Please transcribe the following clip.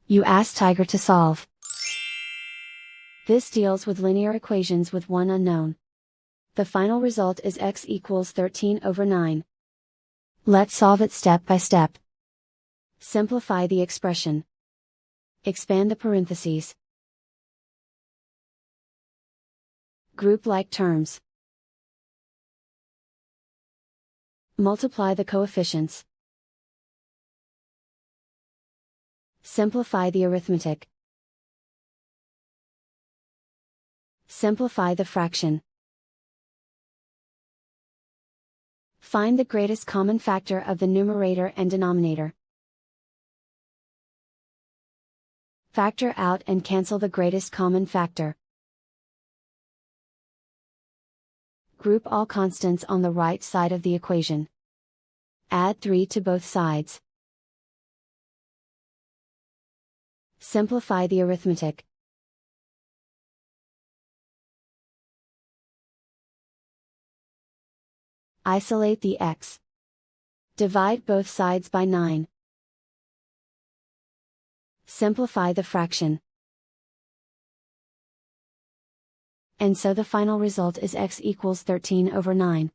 You ask Tiger to solve. This deals with linear equations with one unknown. The final result is x equals 13/9. Let's solve it step by step. Simplify the expression. Expand the parentheses. Group like terms. Multiply the coefficients. Simplify the arithmetic. Simplify the fraction. Find the greatest common factor of the numerator and denominator. Factor out and cancel the greatest common factor. Group all constants on the right side of the equation. Add 3 to both sides. Simplify the arithmetic. Isolate the x. Divide both sides by 9. Simplify the fraction. And so the final result is x equals 13/9.